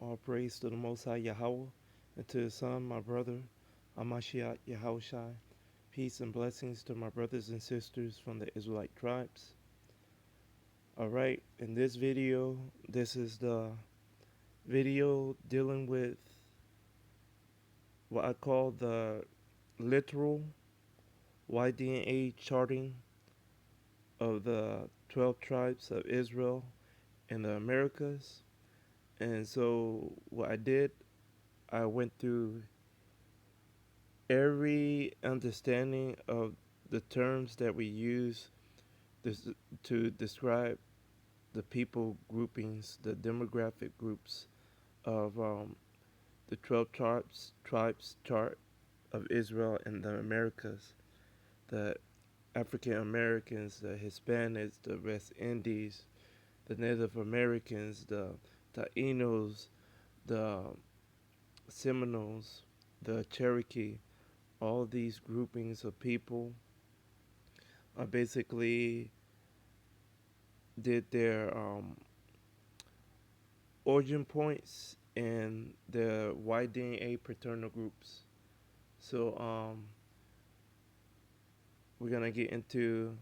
All praise to the Most High Yahweh and to His Son, my brother, Amashiach Yahushai. Peace and blessings to my brothers and sisters from the Israelite tribes. Alright, in this video, this is the video dealing with what I call the literal YDNA charting of the 12 tribes of Israel in the Americas. And so, what I did, I went through every understanding of the terms that we use this, to describe the people groupings, the demographic groups of the 12 tribes chart of Israel in the Americas, the African Americans, the Hispanics, the West Indies, the Native Americans, the Tainos, the Seminoles, the Cherokee. All these groupings of people basically did their origin points in the YDNA paternal groups. So we're gonna get into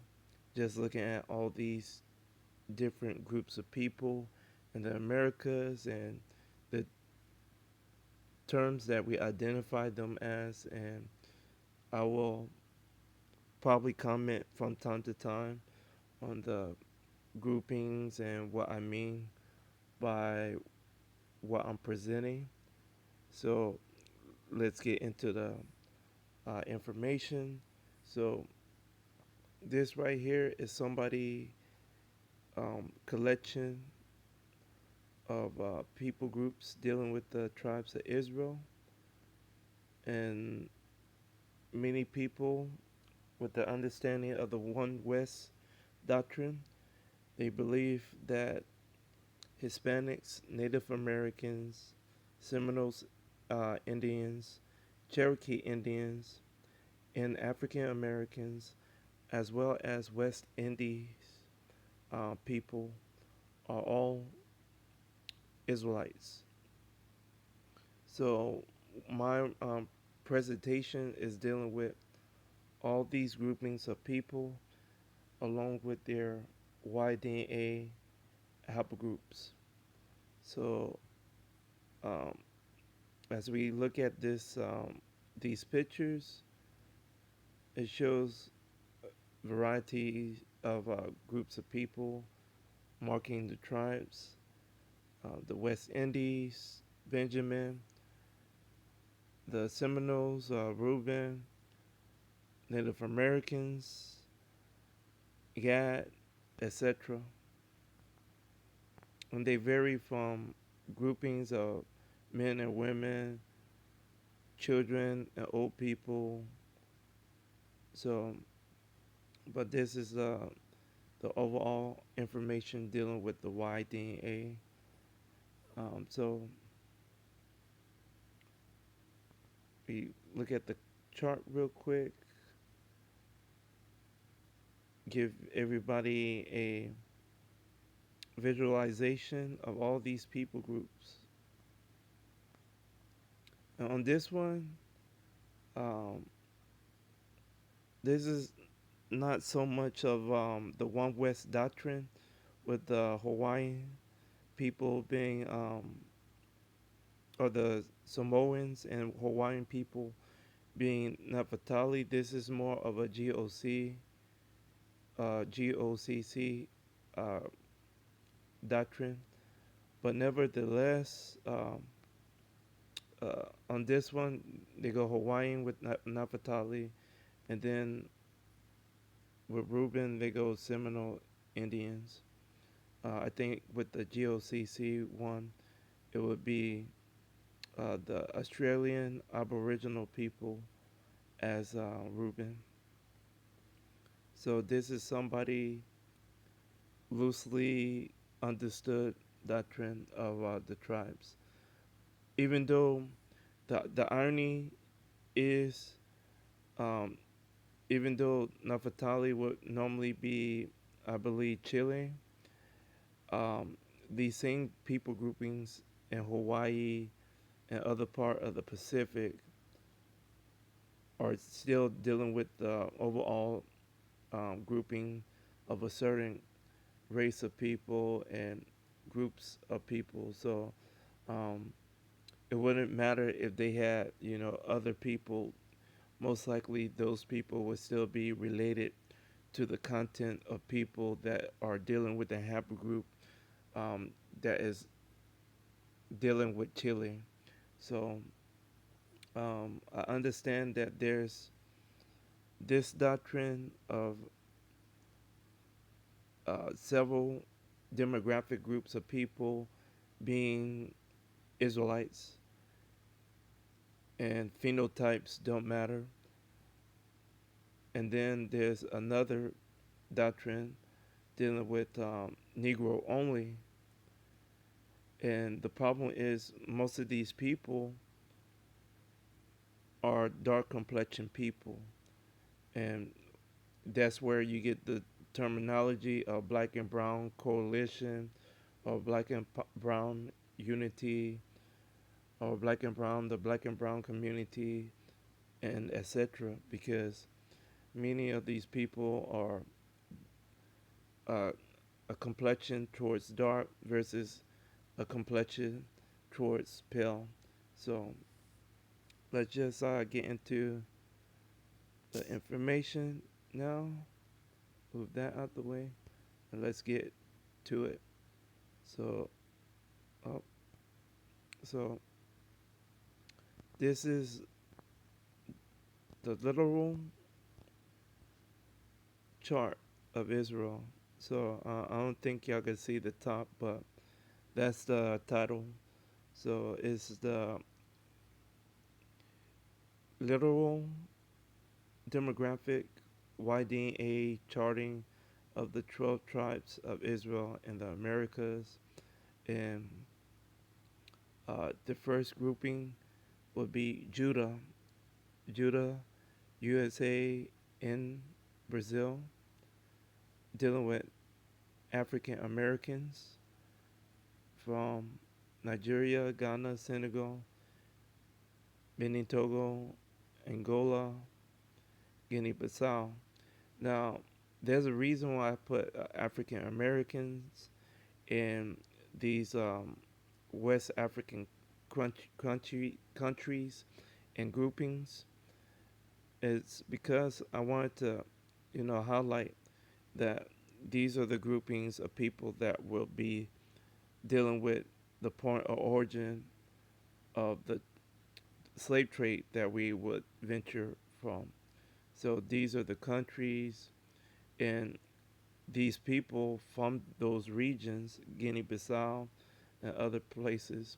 just looking at all these different groups of people in the Americas and the terms that we identify them as, and I will probably comment from time to time on the groupings and what I mean by what I'm presenting. So let's get into the information. So this right here is somebody collection of people groups dealing with the tribes of Israel, and many people with the understanding of the One West doctrine. They believe that Hispanics, Native Americans, Seminoles Indians, Cherokee Indians, and African Americans, as well as West Indies people, are all Israelites. So my presentation is dealing with all these groupings of people along with their YDNA halpogroups. So um, as we look at these pictures, it shows variety of groups of people marking the tribes, the West Indies, Benjamin, the Seminoles, Reuben, Native Americans, Gad, etc. And they vary from groupings of men and women, children and old people. So, but this is the overall information dealing with the YDNA. So we look at the chart real quick, give everybody a visualization of all these people groups. And on this one, um, this is not so much of the One West doctrine with the Hawaiian people being, or the Samoans and Hawaiian people being Nefertali. This is more of a GOCC uh, doctrine. But nevertheless, on this one, they go Hawaiian with Nefertali, and then with Reuben, they go Seminole Indians. I think with the GOCC one, it would be the Australian Aboriginal people as Reuben. So this is somebody loosely understood doctrine of the tribes. Even though the irony is, um, even though Naftali would normally be, I believe, Chile, these same people groupings and Hawaii and other part of the Pacific are still dealing with the overall grouping of a certain race of people and groups of people. So um, it wouldn't matter if they had, other people. Most likely, those people would still be related to the content of people that are dealing with the haplogroup um, that is dealing with Chile. So I understand that there's this doctrine of several demographic groups of people being Israelites, and phenotypes don't matter. And then there's another doctrine dealing with Negro only. And the problem is, most of these people are dark complexion people. And that's where you get the terminology of black and brown coalition, or black and brown unity, or black and brown, the black and brown community, and etc. Because many of these people are uh, a complexion towards dark versus a complexion towards pale. So let's just get into the information now. Move that out the way, and let's get to it. So, uh, so this is the literal chart of Israel. So I don't think y'all can see the top, but that's the title. So it's the literal demographic YDA charting of the 12 tribes of Israel in the Americas. And the first grouping would be Judah. Judah, USA, in Brazil, dealing with African Americans from Nigeria, Ghana, Senegal, Benin, Togo, Angola, Guinea-Bissau. Now, there's a reason why I put African Americans in these West African countries and groupings. It's because I wanted to, highlight that these are the groupings of people that will be dealing with the point of origin of the slave trade that we would venture from. So these are the countries, and these people from those regions, Guinea-Bissau and other places,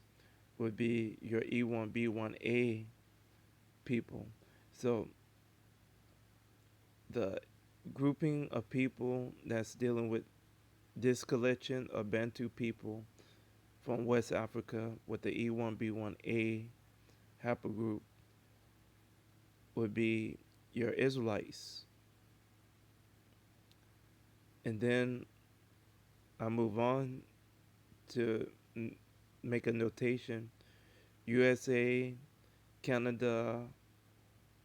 would be your E1B1A people. So the grouping of people that's dealing with this collection of Bantu people from West Africa with the E1B1A haplogroup would be your Israelites. And then I move on to make a notation: USA, Canada,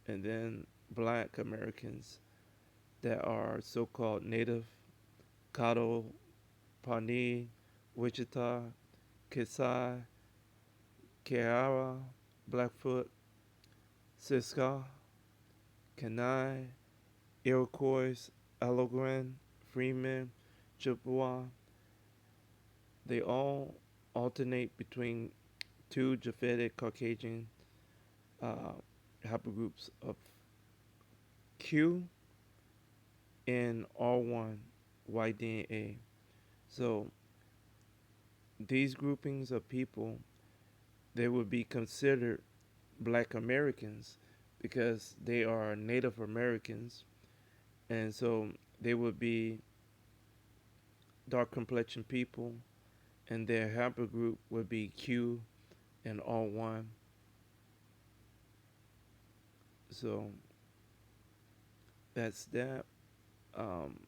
and then black Americans that are so called native: Caddo, Pawnee, Wichita, Kisai, Kiara, Blackfoot, Siska, Kenai, Iroquois, Algonquin, Freeman, Chippewa. They all alternate between two Japhetic Caucasian uh, haplogroups of Q and R1 YDNA. So these groupings of people, they would be considered black Americans because they are Native Americans, and so they would be dark complexion people, and their haplogroup would be Q and R1. So that's that. Um,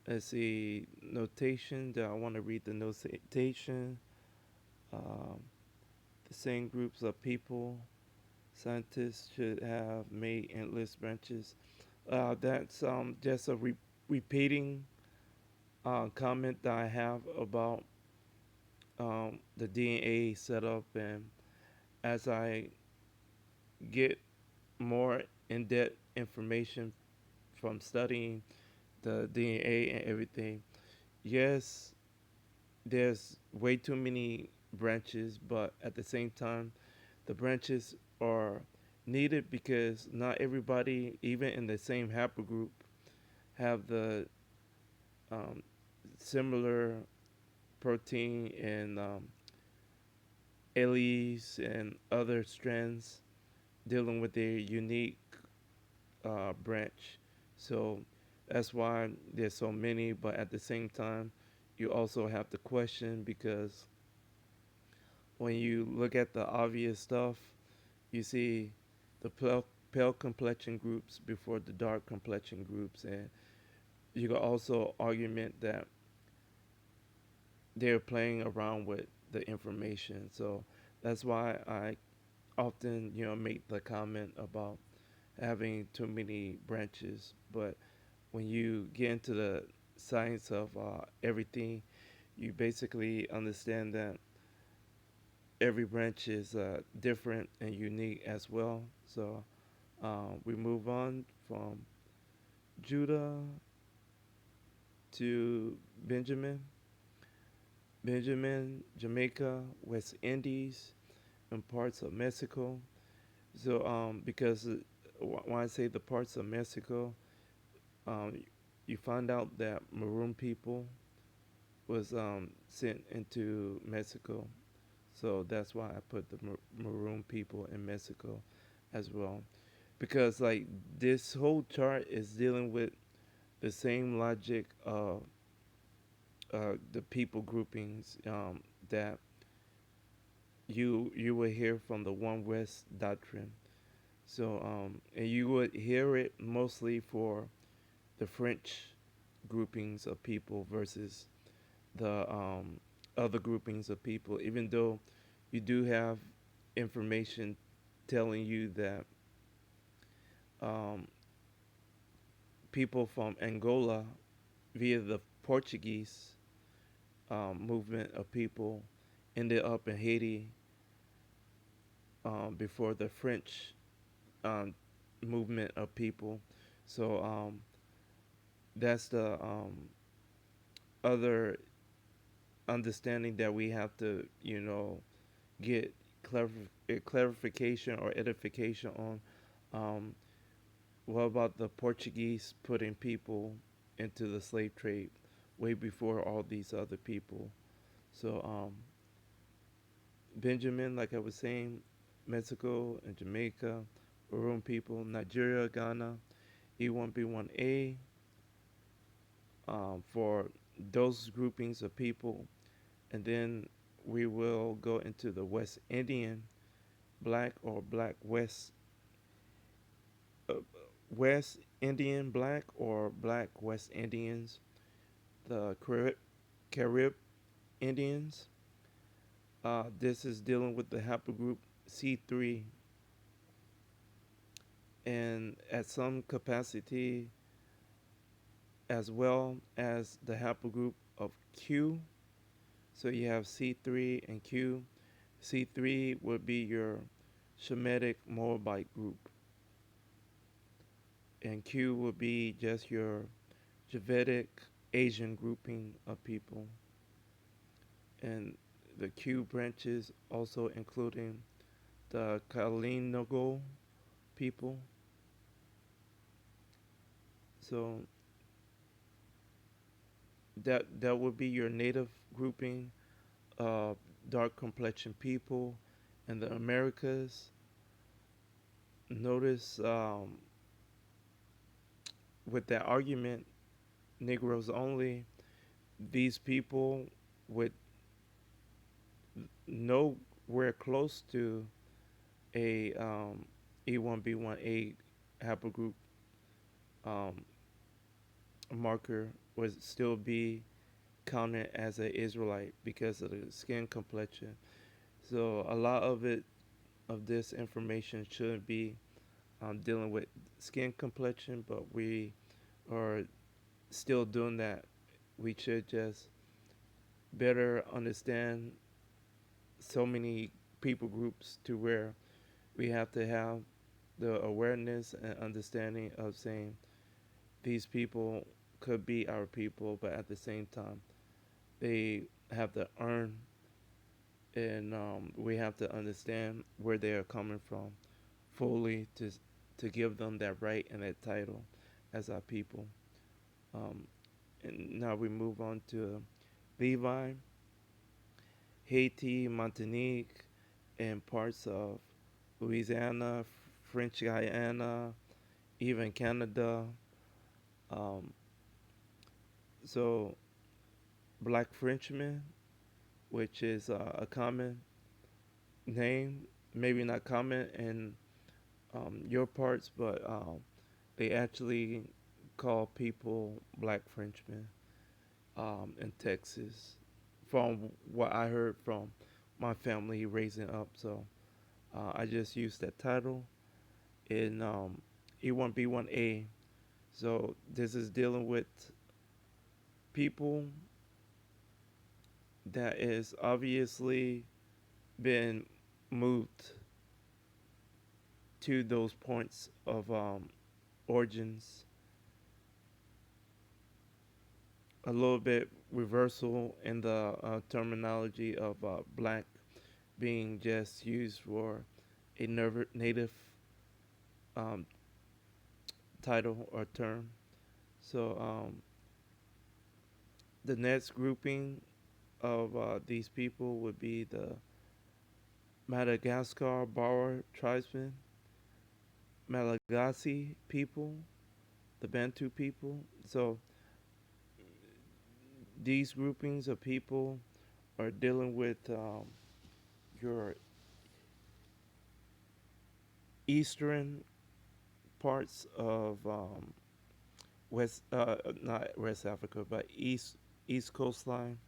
let's see, notation. Do I want to read the notation? Um, the same groups of people. Scientists should have made endless branches. That's just a repeating comment that I have about the DNA setup, and as I get more in-depth information from studying the DNA and everything, yes, there's way too many branches, but at the same time, the branches are needed because not everybody, even in the same haplogroup, have the um, similar protein and alleles and other strands dealing with their unique branch. So that's why there's so many, but at the same time, you also have to question because when you look at the obvious stuff, you see the pale complexion groups before the dark complexion groups, and you can also argument that they're playing around with the information. So that's why I often, make the comment about having too many branches. But when you get into the science of everything, you basically understand that every branch is different and unique as well. So we move on from Judah to Benjamin. Benjamin, Jamaica, West Indies, and parts of Mexico. So, because when I say the parts of Mexico, um, you find out that Maroon people was sent into Mexico. So that's why I put the Maroon people in Mexico as well. Because, like, this whole chart is dealing with the same logic of the people groupings that you will hear from the One West doctrine. So, and you would hear it mostly for the French groupings of people versus the other groupings of people, even though you do have information telling you that um, people from Angola, via the Portuguese movement of people, ended up in Haiti before the French um, movement of people. So that's the other understanding that we have to, get clarification or edification on. Um, what about the Portuguese putting people into the slave trade way before all these other people? So Benjamin, like I was saying, Mexico and Jamaica, Maroon people, Nigeria, Ghana, E1B1A, for those groupings of people. And then we will go into the West Indian black or black uh, West Indian black or black West Indians, the Carib Indians. This is dealing with the haplogroup C3, and at some capacity as well as the haplogroup of Q. So you have C3 and Q. C3 would be your Shemitic Moabite group, and Q would be just your Javetic Asian grouping of people. And the Q branches also including the Kalinogo people. So that would be your native grouping of dark complexion people in the Americas. Notice with that argument, Negroes only, these people with nowhere close to a E1B1A haplogroup um, marker would still be counted as an Israelite because of the skin complexion. So a lot of it, of this information, shouldn't be dealing with skin complexion, but we are still doing that. We should just better understand so many people groups to where we have to have the awareness and understanding of saying these people could be our people, but at the same time, they have to earn, and we have to understand where they are coming from fully to give them that right and that title as our people. Um, and now we move on to Levi, Haiti, Martinique, and parts of Louisiana, French Guiana, even Canada. Um, so Black Frenchmen, which is a common name, maybe not common in your parts, but they actually call people Black Frenchmen in Texas, from what I heard from my family raising up. So I just used that title in E1B1A. So this is dealing with people that is obviously been moved to those points of origins, a little bit reversal in the terminology of black being just used for a native um, title or term. So the next grouping of these people would be the Madagascar Boer tribesmen, Malagasy people, the Bantu people. So these groupings of people are dealing with your eastern parts of West, not West Africa, but East coastline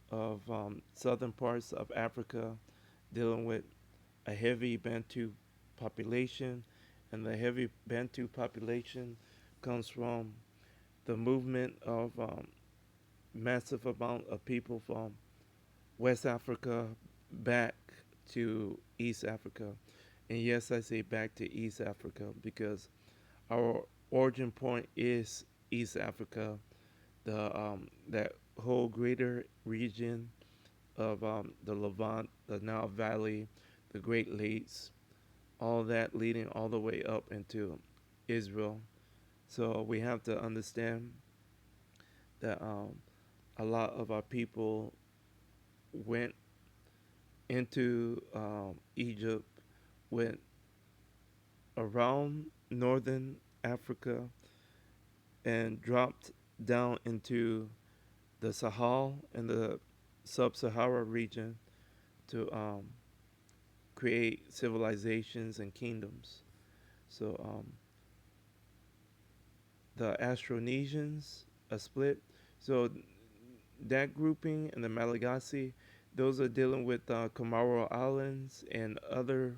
of southern parts of Africa, dealing with a heavy Bantu population, and the heavy Bantu population comes from the movement of massive amount of people from West Africa back to East Africa. And yes, I say back to East Africa because our origin point is East Africa, the that whole greater region of the Levant, the Nile Valley, the Great Lakes, all that leading all the way up into Israel. So we have to understand that a lot of our people went into Egypt, went around northern Africa, and dropped down into the Sahel and the sub-Sahara region to create civilizations and kingdoms. So the Austronesians are split. So that grouping and the Malagasy, those are dealing with Comoro Islands and other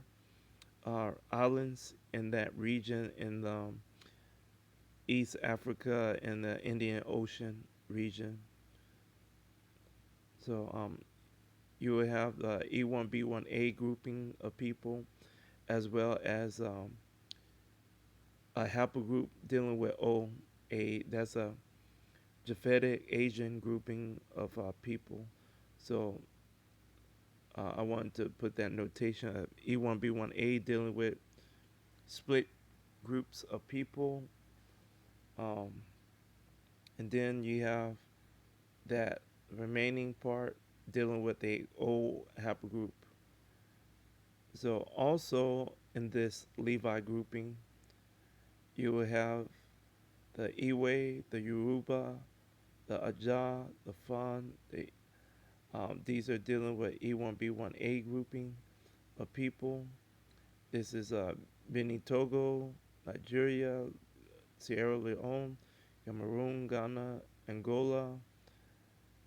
islands in that region in East Africa and the Indian Ocean region. So you will have the E1B1A grouping of people, as well as a haplogroup dealing with O. That's a Japhetic Asian grouping of people. So I wanted to put that notation of E1B1A dealing with split groups of people. Um, and then you have that remaining part dealing with a O haplogroup. So also in this Levi grouping, you will have the Iwe, the Yoruba, the Aja, the Fan. These are dealing with E1B1A grouping of people. This is Benin, Togo, Nigeria, Sierra Leone, Cameroon, Ghana, Angola,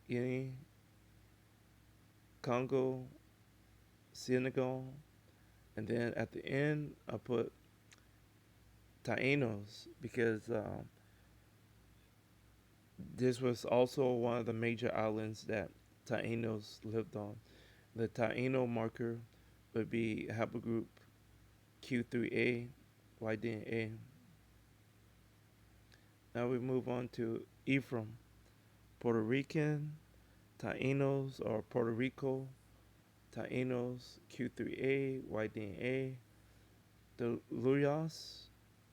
Guinea, Congo, Senegal, and then at the end I put Taínos because this was also one of the major islands that Taínos lived on. The Taíno marker would be haplogroup Q3A, YDNA. Now we move on to Ephraim, Puerto Rican, Taínos or Puerto Rico, Taínos Q3A, YDNA. The Luyas,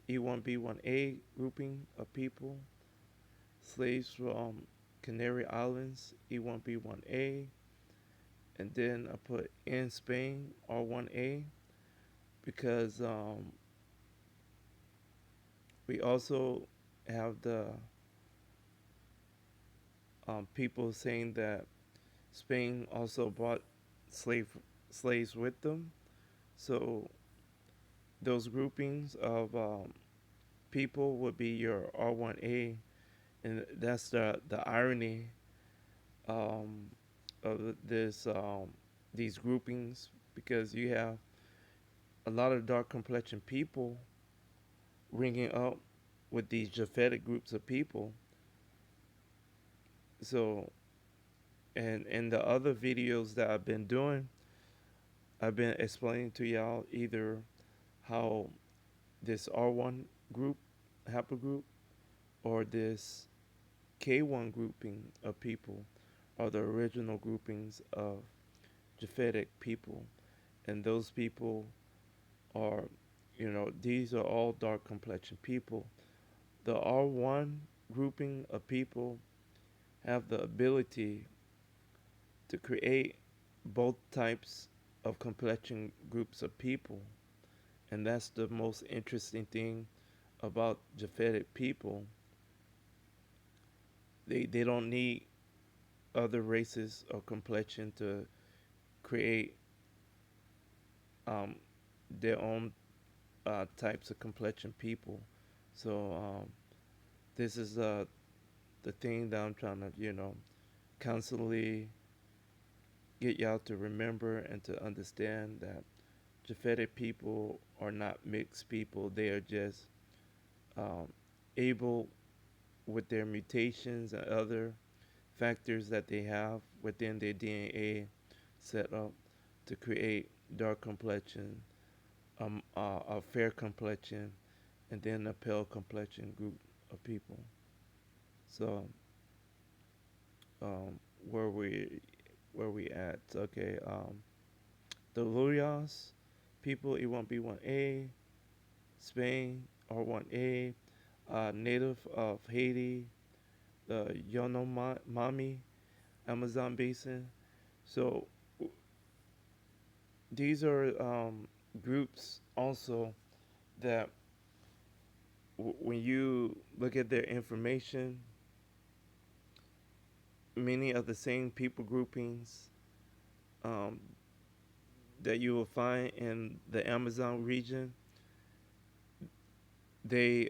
E1B1A grouping of people, slaves from Canary Islands, E1B1A, and then I put in Spain, R1A, because we also have the people saying that Spain also brought slave slaves with them. So those groupings of people would be your R1A, and that's the irony um, of this these groupings because you have a lot of dark complexion people ringing up with these Japhetic groups of people. So, and in the other videos that I've been doing, I've been explaining to y'all either how this R1 group, haplogroup, or this K1 grouping of people are the original groupings of Japhetic people. And those people are, these are all dark complexion people. The R1 grouping of people have the ability to create both types of complexion groups of people. And that's the most interesting thing about Japhetic people. They don't need other races or complexion to create um, their own types of complexion people. So this is the thing that I'm trying to, constantly get y'all to remember and to understand that Japhetic people are not mixed people. They are just um, able, with their mutations and other factors that they have within their DNA set up to create dark complexion, a fair complexion, and then a pale complexion group of people. So um, where we where we at? Okay, the Lurias people E1B1A, Spain R1A, native of Haiti, the Yanomami Amazon basin. So these are groups also that when you look at their information, many of the same people groupings um, that you will find in the Amazon region, they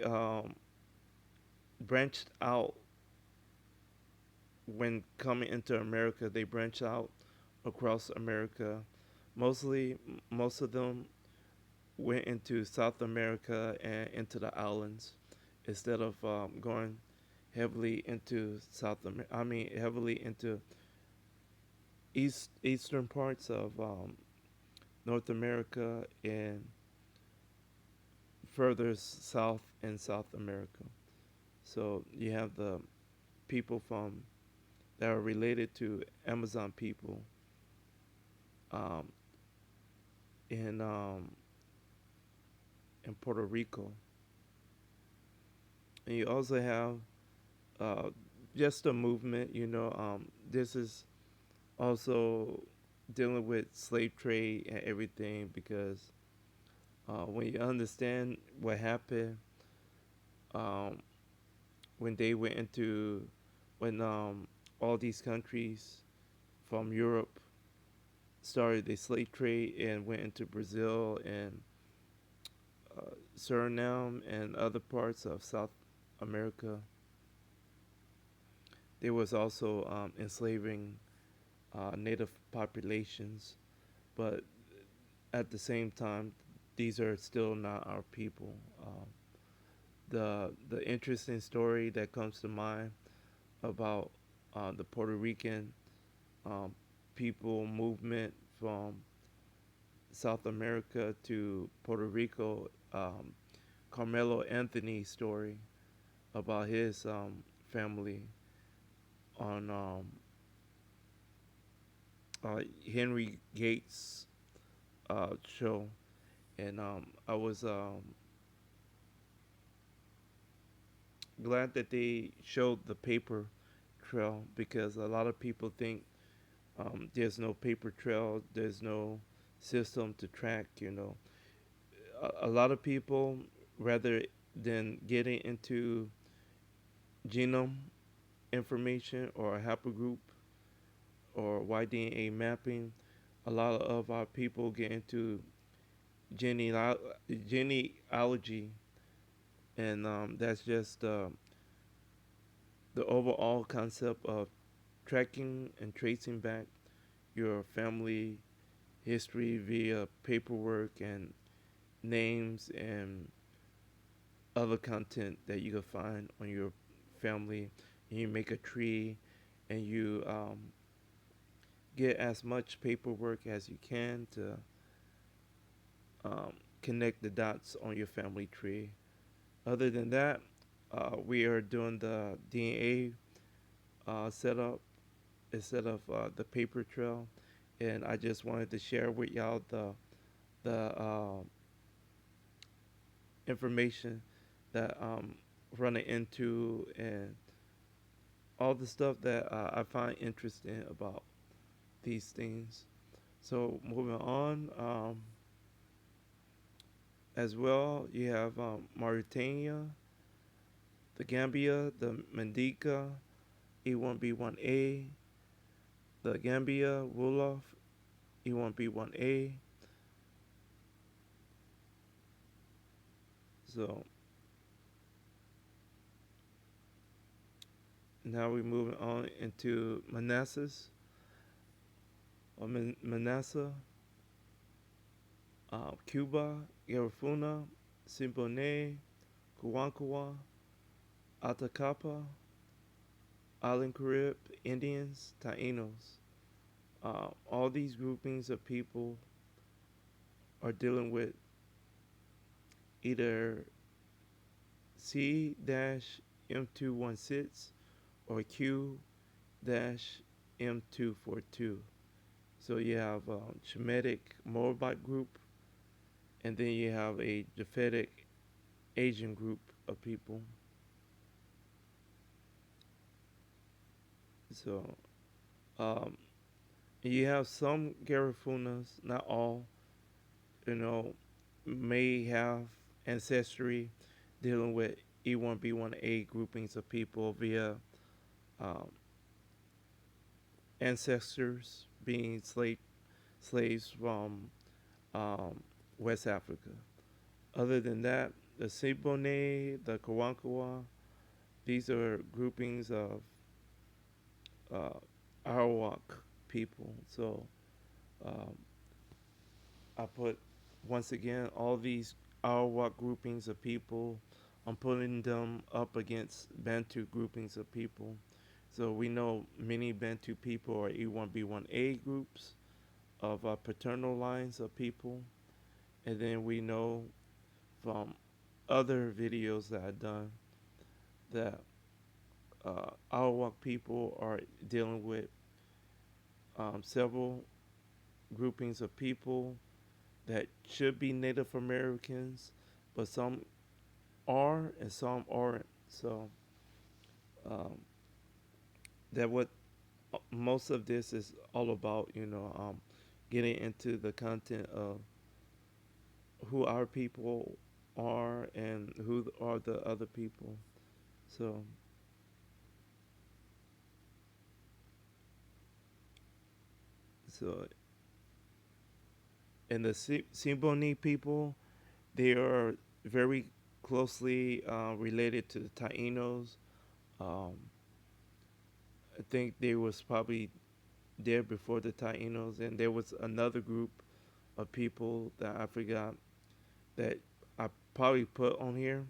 branched out when coming into America. They branched out across America. Mostly, most of them went into South America and into the islands instead of going heavily into heavily into eastern parts of North America and further south in South America. So you have the people from that are related to Amazon people um, in in Puerto Rico, and you also have uh, just a movement. This is also dealing with slave trade and everything because when you understand what happened um, when they went into when all these countries from Europe started the slave trade and went into Brazil and Suriname and other parts of South America, there was also enslaving native populations, but at the same time, these are still not our people. The interesting story that comes to mind about the Puerto Rican um, people movement from South America to Puerto Rico, Carmelo Anthony's story about his family on Henry Gates' show, and I was glad that they showed the paper trail because a lot of people think there's no paper trail, there's no system to track. A lot of people, rather than getting into genome information or a haplogroup or YDNA mapping, a lot of our people get into genealogy, and that's just the overall concept of tracking and tracing back your family history via paperwork and names and other content that you can find on your family. And you make a tree and you get as much paperwork as you can to connect the dots on your family tree. Other than that, we are doing the DNA setup instead of the paper trail, and I just wanted to share with y'all the information that I'm running into and all the stuff that I find interesting about these things. So moving on, as well, you have Mauritania, the Gambia, the Mandika, E1B1A, the Gambia, Wolof, E1B1A. So now we're moving on into Manassas, or Manasseh, Cuba, Garifuna, Simbone, Kuankawa, Atacapa, Island Carib, Indians, Tainos. All these groupings of people are dealing with either C-M216 or Q-M242. So you have Shemitic Moabite group, and then you have a Japhetic Asian group of people. So um, you have some Garifunas, not all, you know, may have ancestry dealing with E1B1A groupings of people via um, ancestors being slaves from West Africa. Other than that, the Siboney, the Kawankawa, these are groupings of uh, Arawak people. So um, I put, once again, all these Arawak groupings of people, I'm putting them up against Bantu groupings of people. So we know many Bantu people are E1B1A groups of paternal lines of people. And then we know from other videos that I've done that Arawak people are dealing with several groupings of people that should be Native Americans, but some are and some aren't. So um, that what most of this is all about, getting into the content of who our people are and who are the other people. So, so, and the Simboni people, they are very closely related to the Tainos. Um, I think they was probably there before the Tainos, and there was another group of people that I forgot that I probably put on here.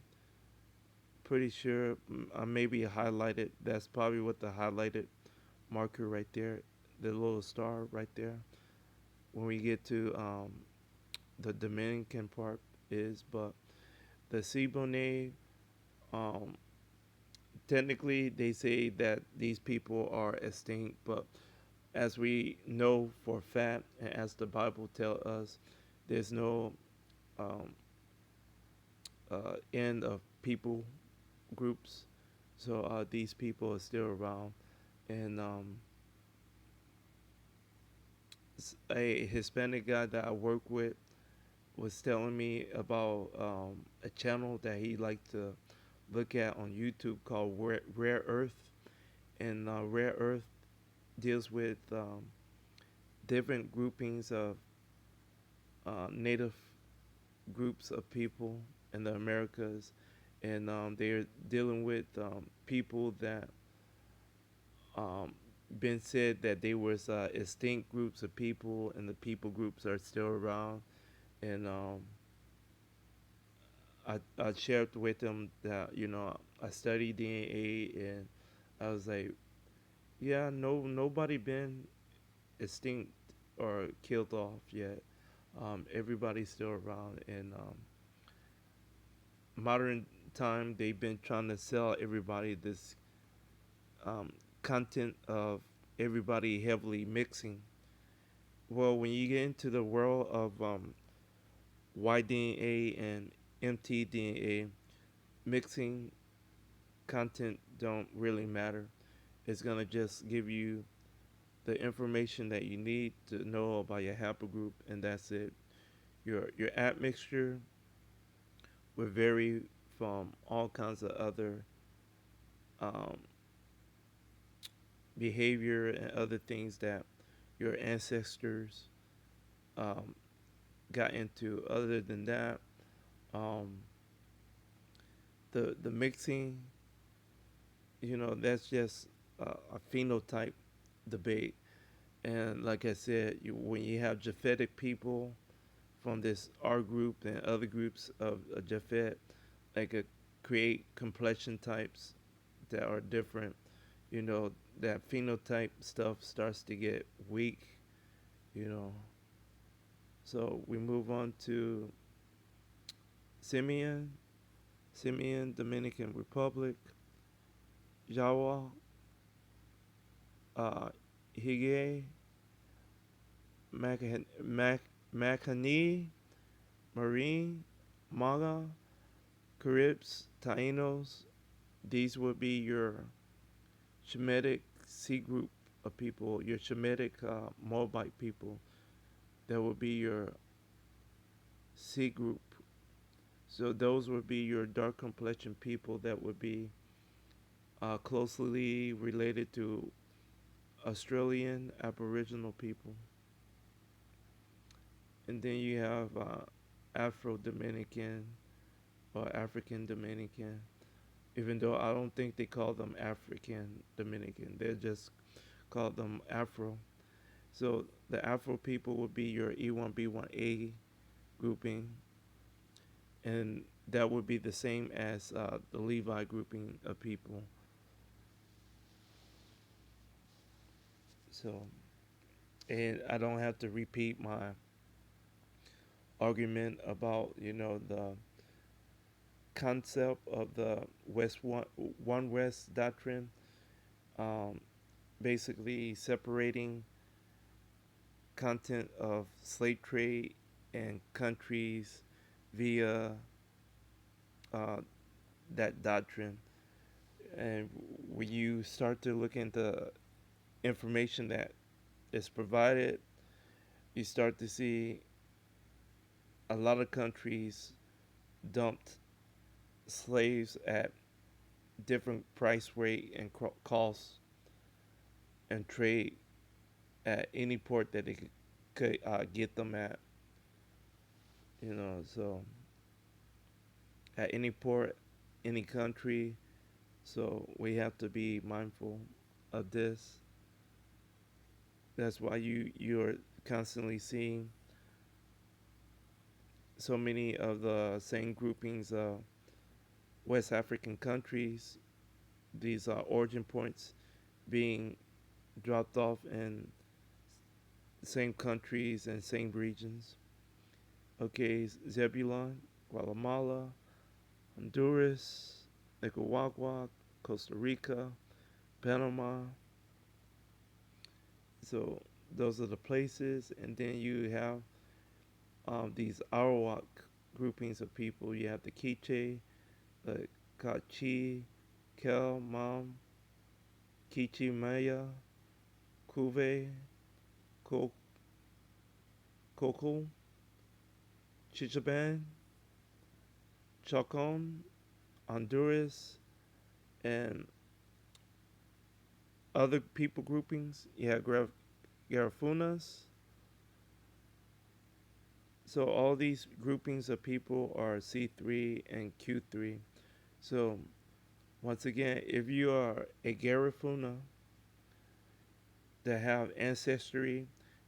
Pretty sure I maybe highlighted. That's probably what the highlighted marker right there, the little star right there. When we get to the Dominican part is, but the Siboney, um, technically they say that these people are extinct, but as we know for a fact, and as the Bible tells us, there's no um, end of people groups. So these people are still around, and a Hispanic guy that I work with was telling me about a channel that he liked to look at on YouTube called Rare Earth, and Rare Earth deals with different groupings of native groups of people in the Americas, and they're dealing with people that um, been said that they was extinct groups of people, and the people groups are still around. And I shared with them that I studied DNA, and I was like, yeah, nobody been extinct or killed off yet. Everybody's still around, and modern time they've been trying to sell everybody this um, content of everybody heavily mixing. Well, when you get into the world of YDNA and mtDNA, mixing content don't really matter. It's gonna just give you the information that you need to know about your haplogroup, and that's it. Your admixture will vary from all kinds of other um, behavior and other things that your ancestors um, got into. Other than that, um, the mixing, that's just a phenotype debate. And like I said, when you have Japhetic people from this R group and other groups of Japhet, like create complexion types that are different, that phenotype stuff starts to get weak, you know. So we move on to Simeon, Dominican Republic, Jawa, uh, Hige, Macani, Marine, Maga, Caribs, Tainos. These would be your Shemitic C group of people, your Shemitic Moabite people. That would be your C group. So those would be your dark complexion people that would be closely related to Australian Aboriginal people. And then you have Afro Dominican or African Dominican, even though I don't think they call them African Dominican. They just call them Afro. So the Afro people would be your E1B1A grouping, and that would be the same as the Levi grouping of people. So, and I don't have to repeat my argument about the concept of the One West doctrine, um, basically separating content of slave trade and countries via uh, that doctrine. And when you start to look into information that is provided, you start to see a lot of countries dumped slaves at different price rate and costs and trade at any port that they could get them at. So at any port, any country. So we have to be mindful of this. That's why you're constantly seeing so many of the same groupings of West African countries, these origin points being dropped off in same countries and same regions. Okay, Zebulon, Guatemala, Honduras, Nicaragua, Costa Rica, Panama. So those are the places, and then you have these Arawak groupings of people. You have the Quiche, the Kachi, Kel, Mam, Kichi Maya, Kuve, Koko, Chichaban, Chacon, Honduras, and other people groupings. You have Garafunas. So all these groupings of people are C3 and Q3. So once again, if you are a Garifuna that have ancestry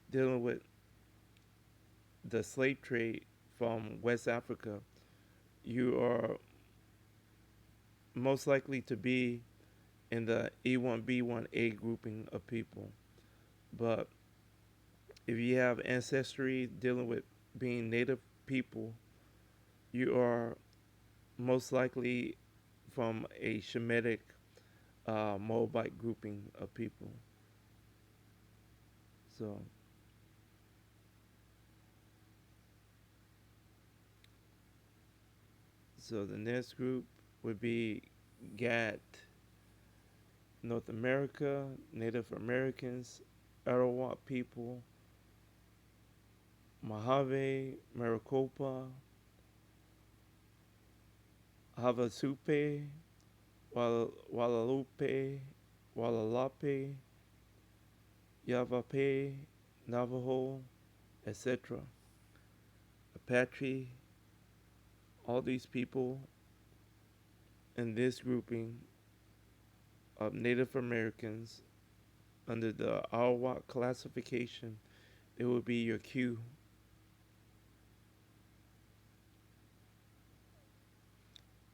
dealing with the slave trade from West Africa, you are most likely to be in the E1B1A grouping of people. But if you have ancestry dealing with being native people, you are most likely from a Shemitic Moabite grouping of people. So, so the next group would be GAT, North America, Native Americans, Arawak people, Mojave, Maricopa, Havasupe, Guadalupe, Guadalape, Yavapai, Navajo, etc. Apache, all these people in this grouping of Native Americans under the Arawak classification, it would be your Q.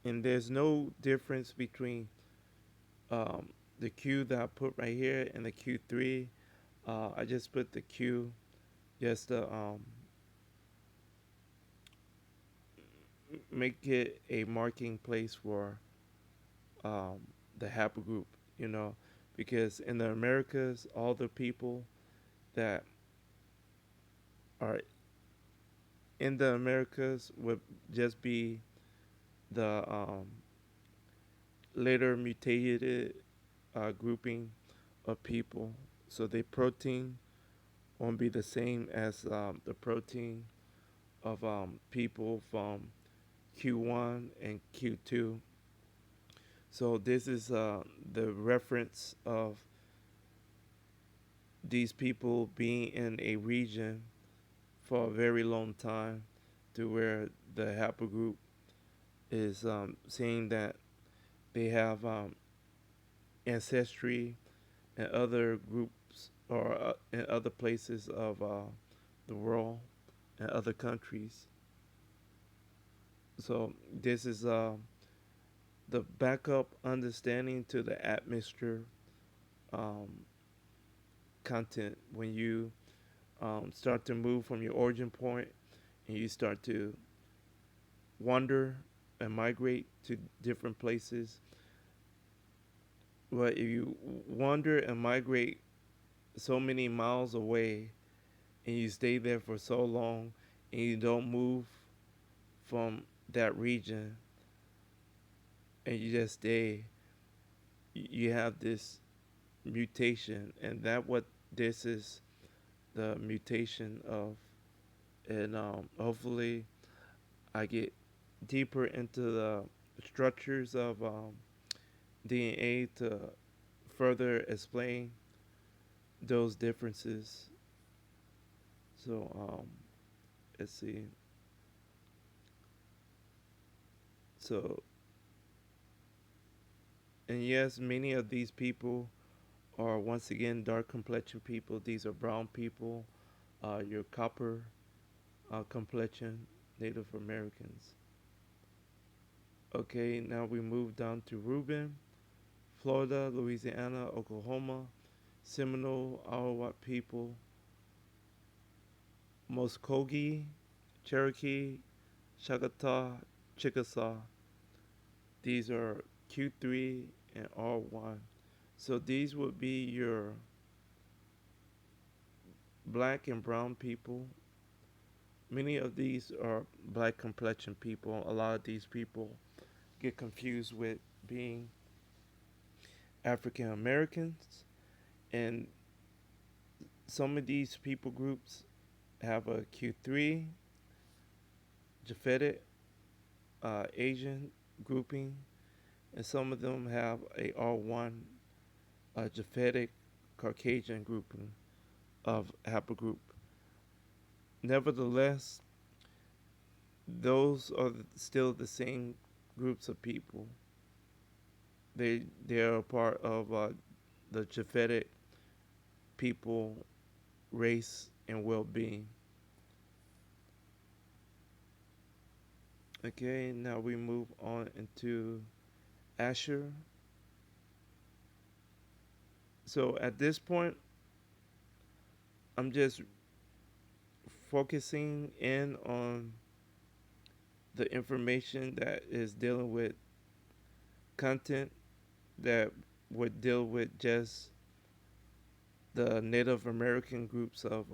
And there's no difference between um, the Q that I put right here and the Q3. I just put the Q just to make it a marking place for um, the haplogroup, you know, because in the Americas, all the people that are in the Americas would just be the later mutated grouping of people. So the protein won't be the same as the protein of people from Q1 and Q2. So this is the reference of these people being in a region for a very long time to where the haplogroup is saying that they have ancestry in other groups or in other places of the world and other countries. So this is the backup understanding to the atmosphere um, content when you start to move from your origin point and you start to wander and migrate to different places. But if you wander and migrate so many miles away and you stay there for so long and you don't move from that region and you just stay, you have this mutation, and that what this is the mutation of. And hopefully I get deeper into the structures of DNA to further explain those differences. So let's see. So, and yes, many of these people are once again dark complexion people. These are brown people, your copper complexion, Native Americans. Okay, now we move down to Reuben, Florida, Louisiana, Oklahoma, Seminole, Arawak people, Muskogee, Cherokee, Choctaw, Chickasaw. These are Q3 and R1. So these would be your black and brown people. Many of these are black complexion people. A lot of these people get confused with being African Americans, and some of these people groups have a Q3, Japhetic, Asian grouping, and some of them have a R1, Japhetic, Caucasian grouping of haplogroup. Nevertheless, those are still the same groups of people. They are a part of the Japhetic people, race, and well-being. Okay, now we move on into Asher. So at this point, I'm just focusing in on the information that is dealing with content that would deal with just the Native American groups of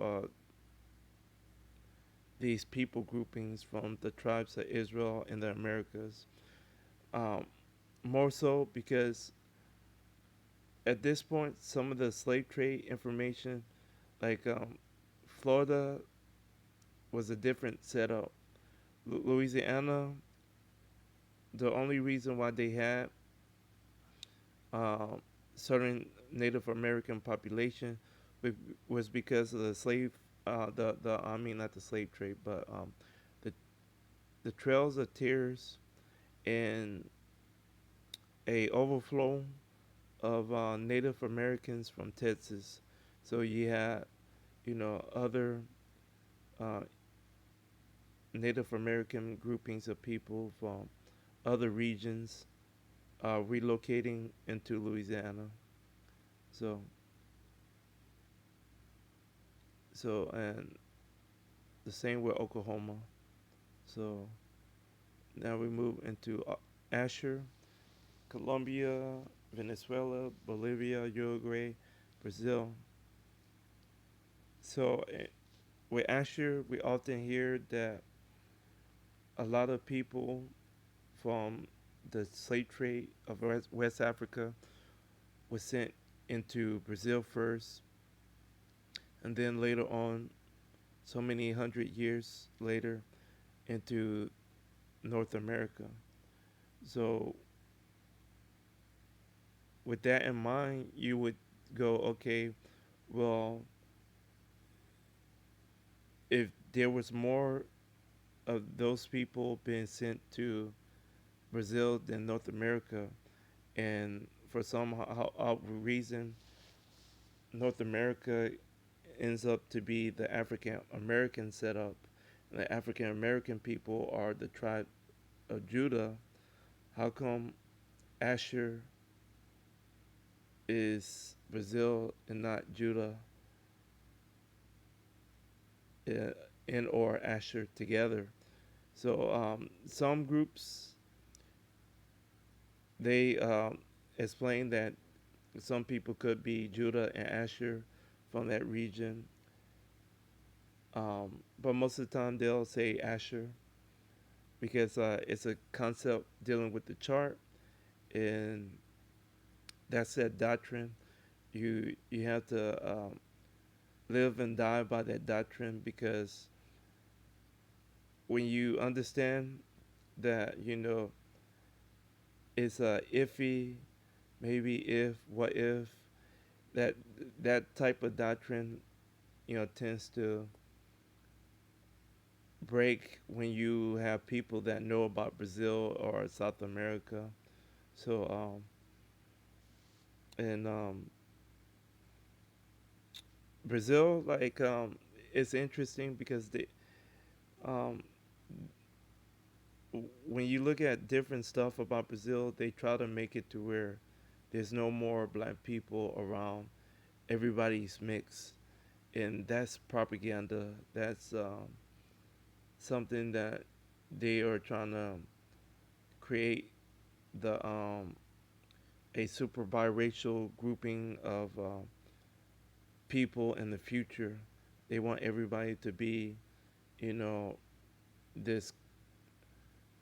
these people groupings from the tribes of Israel in the Americas. Um, More so because at this point, some of the slave trade information, like Florida, was a different setup. Louisiana, the only reason why they had um, certain Native American population was because of the slave, the I mean not the slave trade, but the the trails of tears and a overflow of Native Americans from Texas. So you had, other uh, Native American groupings of people from other regions relocating into Louisiana. So, and the same with Oklahoma. So now we move into Asher, Colombia, Venezuela, Bolivia, Uruguay, Brazil. So with Asher, we often hear that a lot of people from the slave trade of West Africa was sent into Brazil first, and then later on, so many hundred years later, into North America. So, with that in mind, you would go, okay, well, if there was more of those people being sent to Brazil than North America, and for some reason, North America ends up to be the African American setup. The African American people are the tribe of Judah. How come Asher is Brazil and not Judah uh, and or Asher together? So some groups they explain that some people could be Judah and Asher from that region, but most of the time they'll say Asher because it's a concept dealing with the chart, and that's that doctrine. You have to live and die by that doctrine because when you understand that it's a iffy, maybe if, what if, that that type of doctrine tends to break when you have people that know about Brazil or South America. So and Brazil, like it's interesting because um when you look at different stuff about Brazil, they try to make it to where there's no more black people around. Everybody's mixed, and that's propaganda. That's something that they are trying to create the a super biracial grouping of people in the future. They want everybody to be, you know, this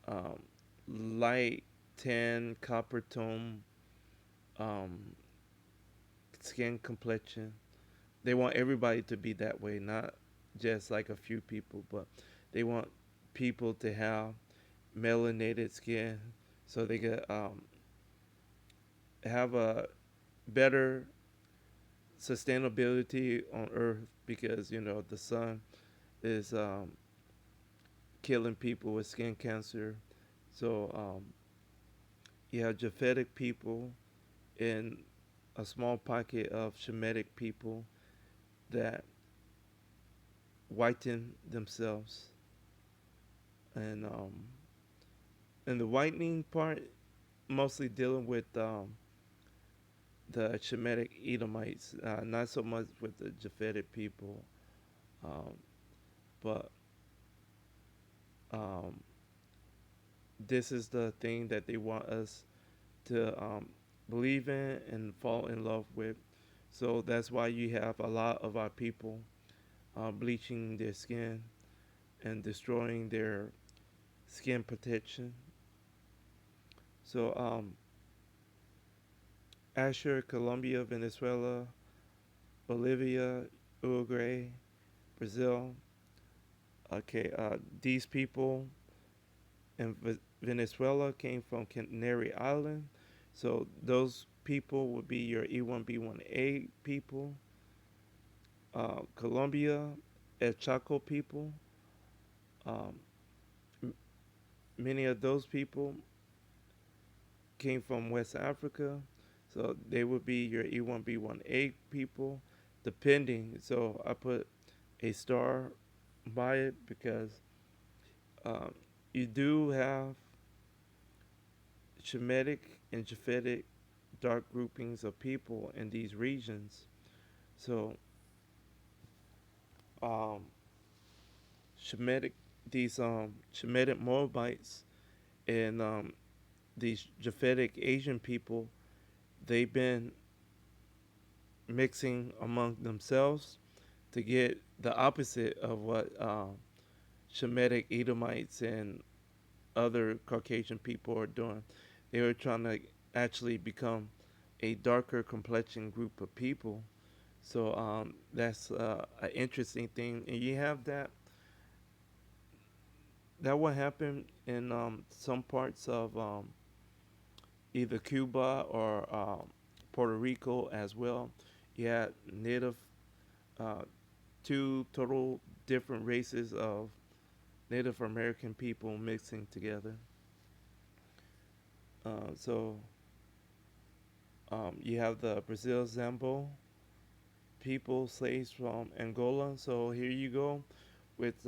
um, light tan copper tone um, skin complexion. They want everybody to be that way, not just like a few people, but they want people to have melanated skin so they could have a better sustainability on Earth because the sun is killing people with skin cancer. So you have Japhetic people in a small pocket of Shemitic people that whiten themselves, and and the whitening part mostly dealing with the Shemitic Edomites, not so much with the Japhetic people, um, but um, this is the thing that they want us to believe in and fall in love with. So that's why you have a lot of our people bleaching their skin and destroying their skin protection. So Asher, Colombia, Venezuela, Bolivia, Uruguay, Brazil. Okay, these people in Venezuela came from Canary Island. So those people would be your E1B1A people. Colombia, El Chaco people. Um, m- many of those people came from West Africa. So they would be your E1B1A people, depending. So I put a star by it because um, you do have Shemitic and Japhetic dark groupings of people in these regions. So um, Shemitic, these Shemitic Moabites and these Japhetic Asian people, they've been mixing among themselves to get the opposite of what Shemitic Edomites and other Caucasian people are doing. They were trying to actually become a darker complexion group of people. So that's an interesting thing, and you have that will happen in some parts of either Cuba or Puerto Rico as well. You had native uh, two total different races of Native American people mixing together. So you have the Brazil Zambo people, slaves from Angola. So here you go with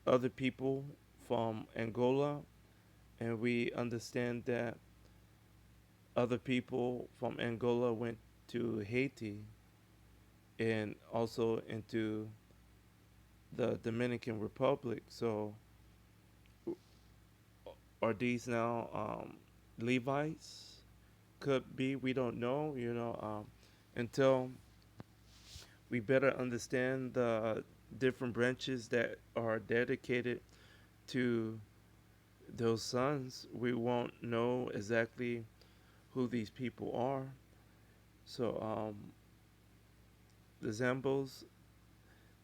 other people from Angola, and we understand that other people from Angola went to Haiti and also into the Dominican Republic. So are these now Levites? Could be. We don't know. Until we better understand the different branches that are dedicated to those sons, we won't know exactly who these people are. So the Zambos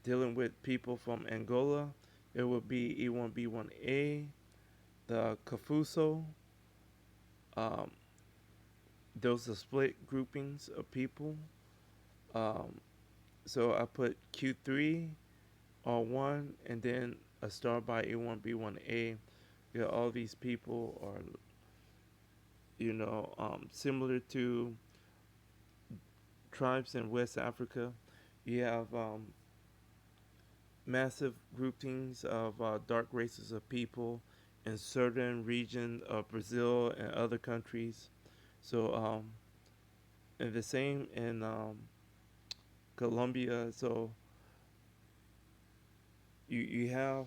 dealing with people from Angola, it would be E1B1A, the Kafuso. Um, those are split groupings of people. Um, so I put Q3 R1 and then a star by A1B1A. Yeah, all these people are, similar to tribes in West Africa. You have massive groupings of dark races of people in certain regions of Brazil and other countries. So, and the same in Colombia. So you have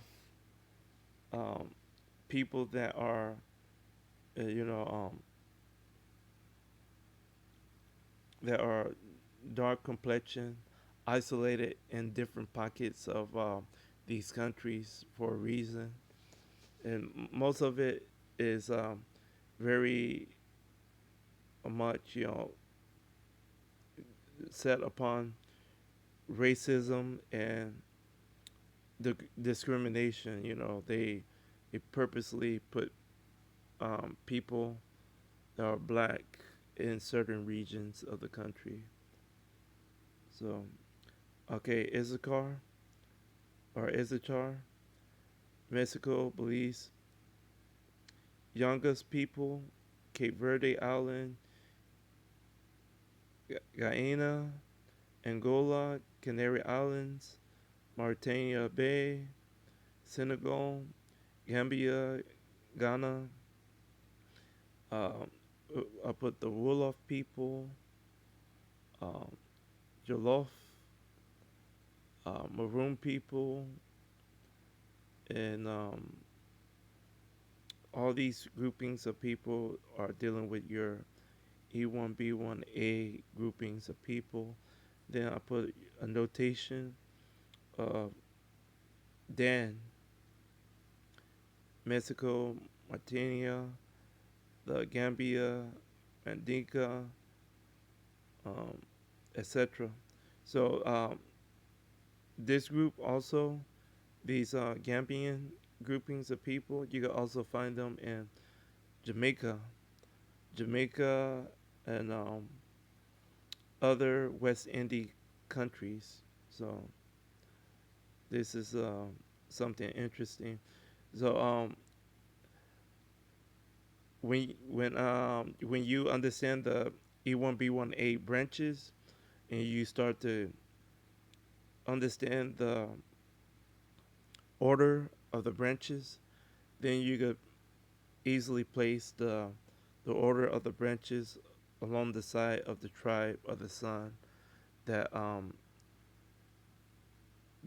um, people that are uh, you know um, that are dark complexion, isolated in different pockets of these countries for a reason, and most of it is very much set upon racism and discrimination. They purposely put people that are black in certain regions of the country. So, okay, Issachar, Mexico, Belize, youngest people, Cape Verde Island, Guyana, Angola, Canary Islands, Mauritania Bay, Senegal, Gambia, Ghana. Um, I put the Wolof people, um, Jollof, Maroon people, and all these groupings of people are dealing with your E1B1A groupings of people. Then I put a notation of Dan, Mexico, Martinia, the Gambia, Mandinka, um, etc. So this group also, these Gambian groupings of people, you can also find them in Jamaica, Jamaica, and other West Indian countries. So this is something interesting. So when you understand the E1B1A branches and you start to understand the order of the branches, then you could easily place the order of the branches along the side of the tribe of the sun that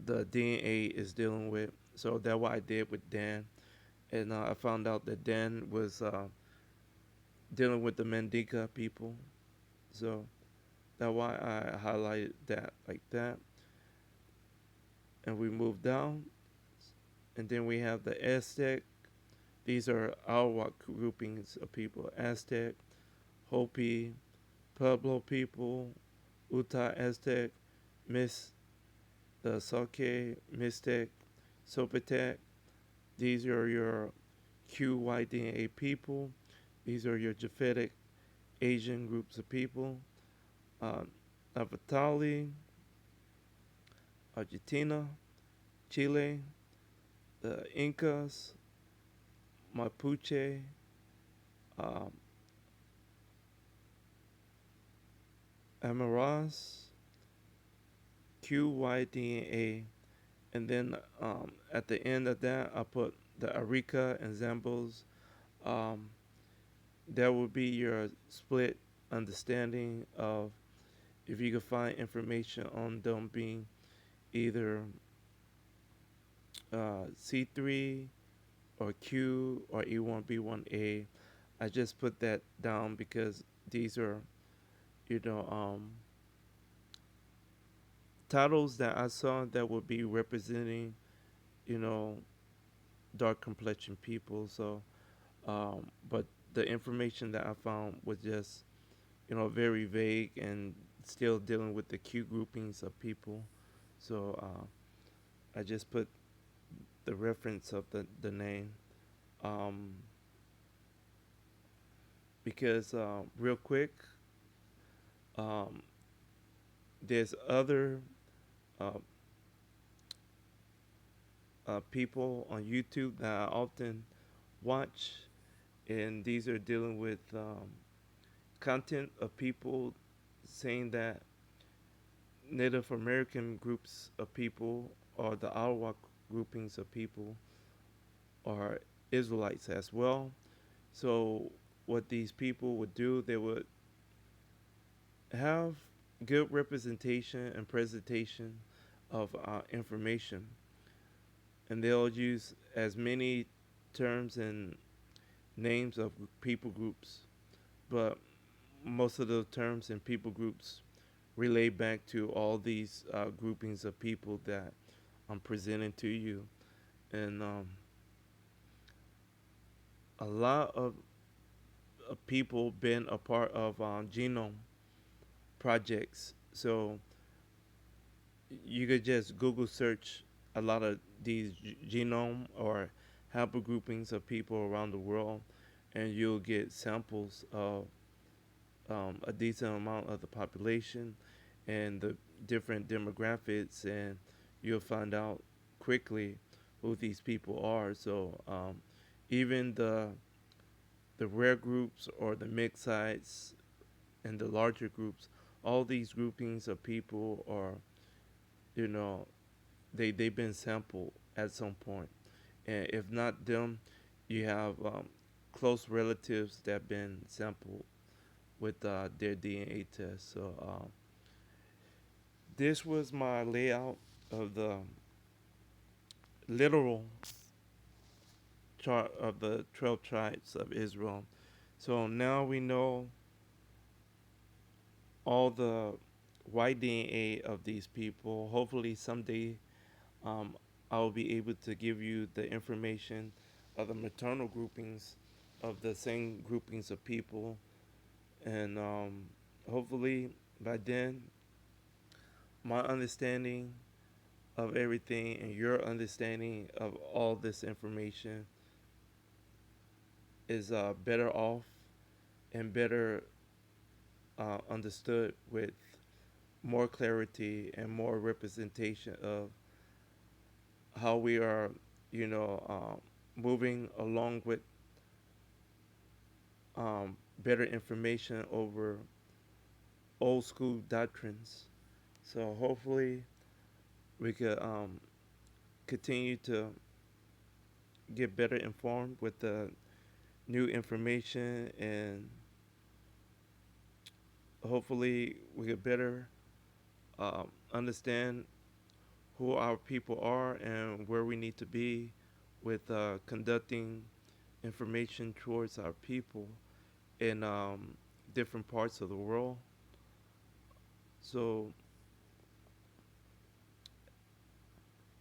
the DNA is dealing with. So that's what I did with Dan, and I found out that Dan was dealing with the Mandinka people. So that's why I highlighted that like that. And we move down, and then we have the Aztec. These are Arawak groupings of people: Aztec, Hopi, Pueblo people, Utah Aztec, Miss the Saque, Mistec, Sopotec. These are your QYDA people. These are your Japhetic Asian groups of people. Uh, Navatali, Argentina, Chile, the Incas, Mapuche, um, Amaras, QYDA, and then at the end of that, I put the Arica and Zambos. Um, that would be your split understanding of if you could find information on them being either C3 or Q or E1B1A. I just put that down because these are, you know, titles that I saw that would be representing, you know, dark complexion people. So, but the information that I found was just, very vague and still dealing with the Q groupings of people. So I just put the reference of the name um, because real quick, um, there's other uh, people on YouTube that I often watch, and these are dealing with content of people saying that Native American groups of people or the Arawak groupings of people are Israelites as well. So what these people would do, they would have good representation and presentation of information, and they'll use as many terms and names of people groups, but most of the terms and people groups relate back to all these groupings of people that I'm presenting to you. And a lot of people been a part of genome projects. So you could just Google search a lot of these genome or haplogroups of people around the world, and you'll get samples of a decent amount of the population and the different demographics, and you'll find out quickly who these people are. So even the rare groups or the mixed sites and the larger groups, all these groupings of people are, you know, they've been sampled at some point, and if not them, you have close relatives that have been sampled with their DNA test. So this was my layout of the literal chart of the 12 tribes of Israel. So now we know all the white DNA of these people. Hopefully someday um, I'll be able to give you the information of the maternal groupings of the same groupings of people, and hopefully by then my understanding of everything and your understanding of all this information is better off and better understood with more clarity and more representation of how we are, you know, moving along with better information over old school doctrines. So hopefully we could continue to get better informed with the new information, and hopefully we could better understand who our people are and where we need to be with conducting information towards our people in different parts of the world. So,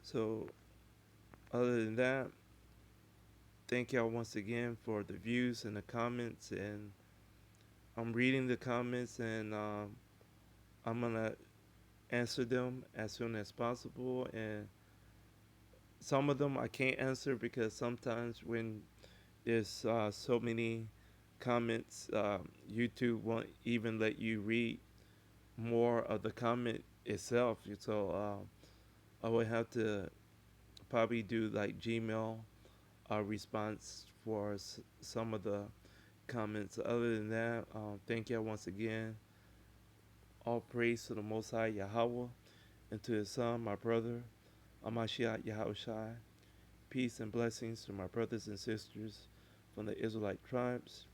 so other than that, thank y'all once again for the views and the comments. And I'm reading the comments, and I'm gonna answer them as soon as possible. And some of them I can't answer because sometimes when there's so many comments, YouTube won't even let you read more of the comment itself. So I would have to probably do like Gmail response for some of the comments. Other than that, thank you once again. All praise to the Most High Yahweh and to His Son, my brother, Amashiach Yahushai. Peace and blessings to my brothers and sisters from the Israelite tribes.